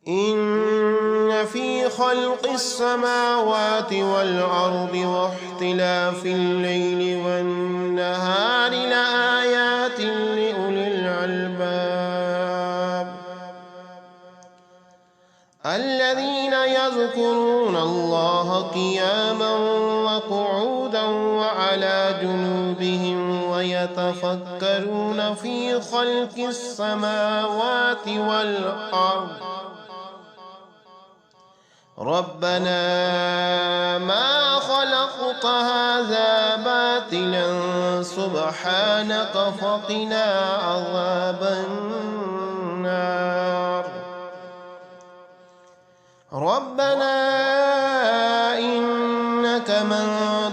إن في خلق السماوات والأرض واختلاف الليل والنهار لآيات لأولي الألباب الذين يذكرون الله قياما وقعودا وعلى جنوبهم ويتفكرون في خلق السماوات والأرض ربنا ما خلقت هذا باطلا سبحانك فقنا عذاب النار ربنا إنك من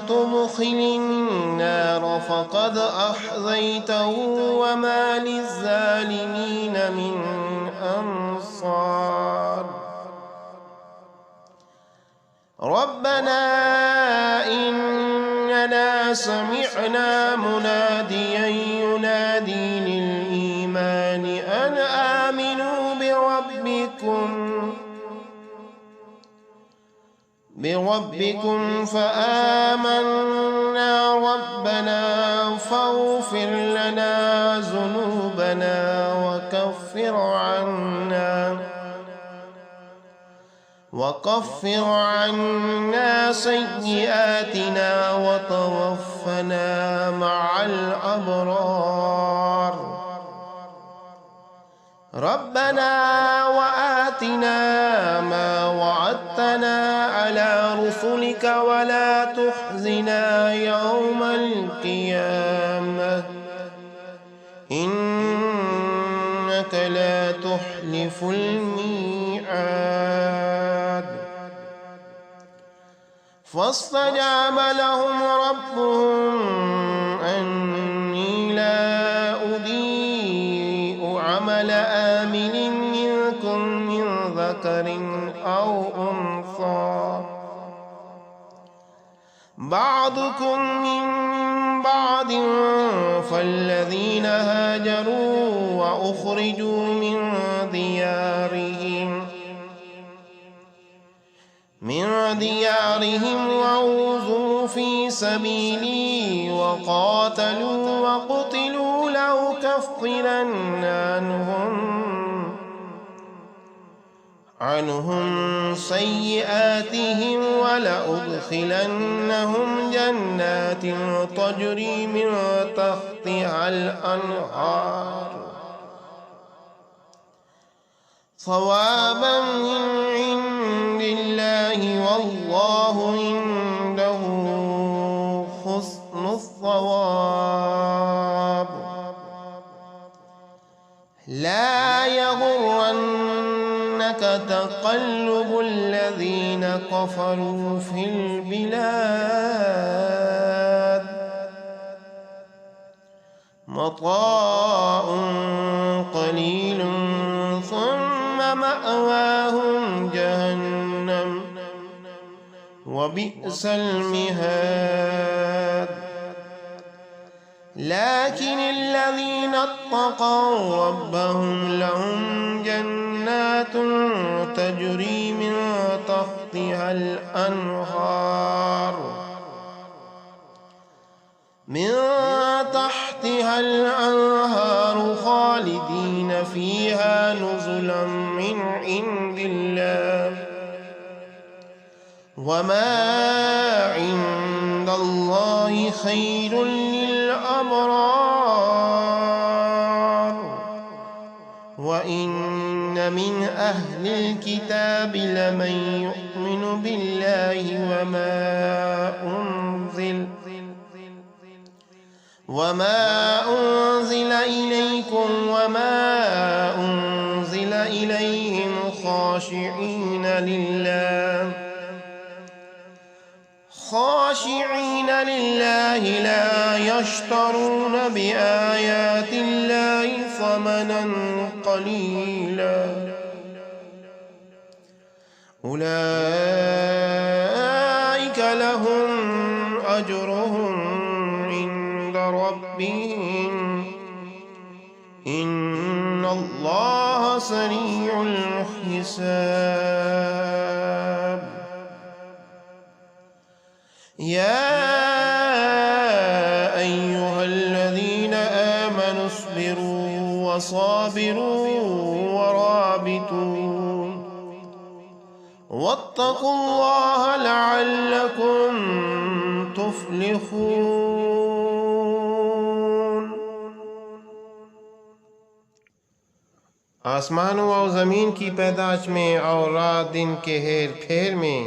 تدخل النار فقد أخزيته وما للظالمين من أنصار ربنا إننا سمعنا مناديا ينادي للإيمان أن آمنوا بربكم فآمنا ربنا فاغفر لنا ذنوبنا وكفر عنا سيئاتنا وتوفنا مع الأبرار ربنا وآتنا ما وعدتنا على رسلك ولا تخزنا يوم القيامة إنك لا تخلف الميعاد فاستجاب لهم ربهم أني لا أضيء عمل آمل منكم من ذكر أو أنثى بعضكم من بعض فالذين هاجروا وأخرجوا من ديارهم وأوذوا في سبيلي وقاتلوا وقتلوا لأكفرن عنهم سيئاتهم ولأدخلنهم جنات تجري من تحتها الأنهار ثوابا من عند الله والله عنده حسن الثواب لا يغرنك تقلب الذين كفروا في البلاد مطاع قليل ثم مأواهم جهنم وبئس المهاد لكن الذين اتقوا ربهم لهم جنات تجري من تحتها الأنهار خالدين فيها نزلا من عند الله وما عند الله خير للأبرار وإن من أهل الكتاب لمن يؤمن بالله وما أنزل إليكم وما أنزل إليهم خاشعين لله لا يشترون بآيات الله ثمنا قليلا أولئك لهم أجرهم عند ربهم إن الله سريع الحساب يا أيها الذين آمنوا اصبروا وصابروا ورابطوا واتقوا الله لعلكم تفلحون۔ آسمانوں اور زمین کی پیدائش میں اور رات دن کے ہیر پھیر میں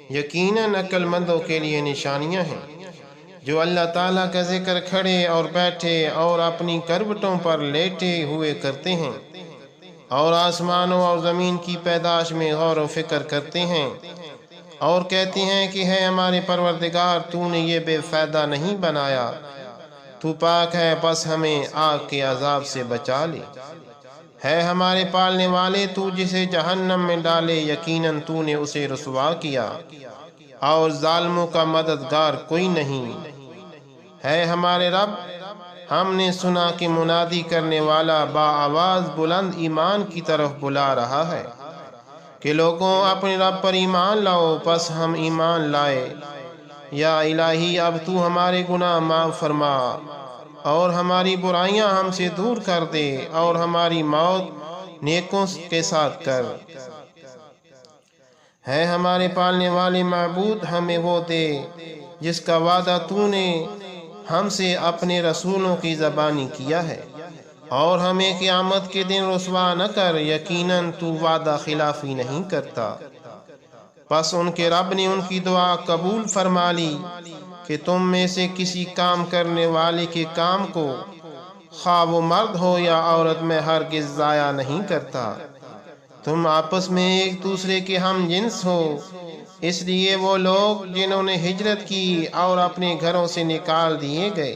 یقیناً عقل مندوں کے لیے نشانیاں ہیں، جو اللہ تعالیٰ کا ذکر کھڑے اور بیٹھے اور اپنی کروٹوں پر لیٹے ہوئے کرتے ہیں، اور آسمانوں اور زمین کی پیدائش میں غور و فکر کرتے ہیں، اور کہتے ہیں کہ ہے ہمارے پروردگار، تو نے یہ بے فائدہ نہیں بنایا، تو پاک ہے، بس ہمیں آگ کے عذاب سے بچا لے۔ ہے ہمارے پالنے والے، تو جسے جہنم میں ڈالے یقیناً تو نے اسے رسوا کیا، اور ظالموں کا مددگار کوئی نہیں۔ ہے ہمارے رب، ہم نے سنا کہ منادی کرنے والا با آواز بلند ایمان کی طرف بلا رہا ہے کہ لوگوں اپنے رب پر ایمان لاؤ، پس ہم ایمان لائے۔ یا الہی، اب تو ہمارے گناہ معاف فرما اور ہماری برائیاں ہم سے دور کر دے، اور ہماری موت نیکوں کے ساتھ کر۔ ہے ہمارے پالنے والے معبود، ہمیں وہ دے جس کا وعدہ تو نے ہم سے اپنے رسولوں کی زبانی کیا ہے، اور ہمیں قیامت کے دن رسوا نہ کر، یقیناً تو وعدہ خلافی نہیں کرتا۔ پس ان کے رب نے ان کی دعا قبول فرما لی کہ تم میں سے کسی کام کرنے والے کے کام کو، خواہ وہ مرد ہو یا عورت، میں ہرگز ضائع نہیں کرتا۔ تم آپس میں ایک دوسرے کے ہم جنس ہو، اس لیے وہ لوگ جنہوں نے ہجرت کی اور اپنے گھروں سے نکال دیے گئے،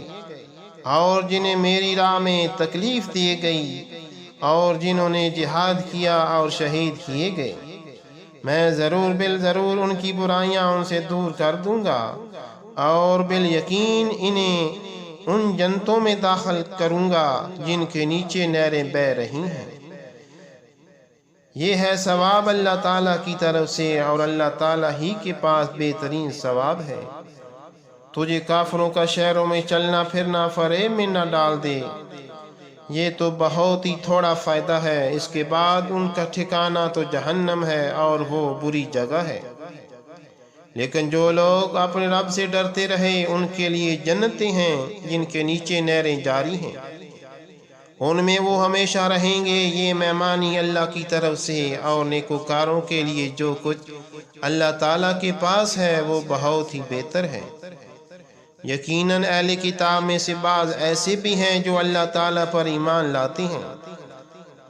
اور جنہیں میری راہ میں تکلیف دی گئی، اور جنہوں نے جہاد کیا اور شہید کیے گئے، میں ضرور بالضرور ان کی برائیاں ان سے دور کر دوں گا، اور بالیقین انہیں ان جنتوں میں داخل کروں گا جن کے نیچے نہریں بہہ رہی ہیں۔ یہ ہے ثواب اللہ تعالیٰ کی طرف سے، اور اللہ تعالیٰ ہی کے پاس بہترین ثواب ہے۔ تجھے کافروں کا شہروں میں چلنا پھرنا فریب میں نہ ڈال دے، یہ تو بہت ہی تھوڑا فائدہ ہے، اس کے بعد ان کا ٹھکانہ تو جہنم ہے، اور وہ بری جگہ ہے۔ لیکن جو لوگ اپنے رب سے ڈرتے رہے، ان کے لیے جنتیں ہیں جن کے نیچے نہریں جاری ہیں، ان میں وہ ہمیشہ رہیں گے۔ یہ مہمانی اللہ کی طرف سے، اور نیکوکاروں کے لیے جو کچھ اللہ تعالیٰ کے پاس ہے وہ بہت ہی بہتر ہے۔ یقیناً اہل کتاب میں سے بعض ایسے بھی ہیں جو اللہ تعالیٰ پر ایمان لاتے ہیں،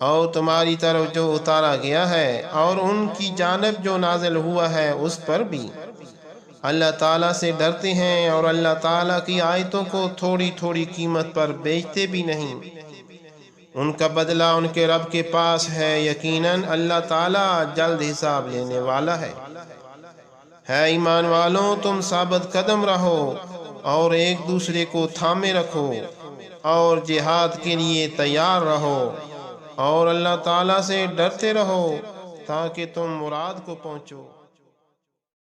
اور تمہاری طرف جو اتارا گیا ہے اور ان کی جانب جو نازل ہوا ہے اس پر بھی اللہ تعالیٰ سے ڈرتے ہیں، اور اللہ تعالیٰ کی آیتوں کو تھوڑی تھوڑی قیمت پر بیچتے بھی نہیں۔ ان کا بدلہ ان کے رب کے پاس ہے، یقیناً اللہ تعالیٰ جلد حساب لینے والا ہے۔ ہے ایمان والوں، تم ثابت قدم رہو اور ایک دوسرے کو تھامے رکھو، اور جہاد کے لیے تیار رہو، اور اللہ تعالیٰ سے ڈرتے رہو تاکہ تم مراد کو پہنچو۔